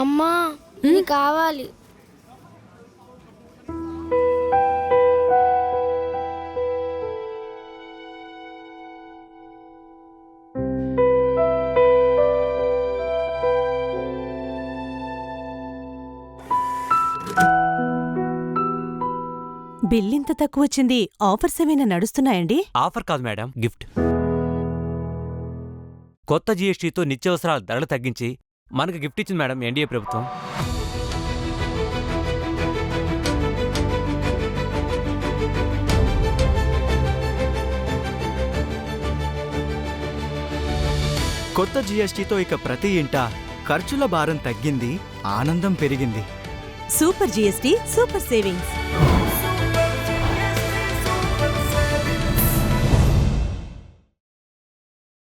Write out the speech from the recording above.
అమ్మా ఇది కావాలి. బిల్ ఇంత తక్కువ వచ్చింది. ఆఫర్స్ ఏమైనా నడుస్తున్నాయండి? ఆఫర్ కాదు మేడం, గిఫ్ట్. కొత్త జీఎస్టీతో నిత్యావసరాల ధరలు తగ్గించి మనకు గిఫ్ట్ ఇచ్చింది మేడం ఎన్డీఏ ప్రభుత్వం. కొత్త జీఎస్టీతో ఇక ప్రతి ఇంట ఖర్చుల భారం తగ్గింది, ఆనందం పెరిగింది. Super GST, super savings.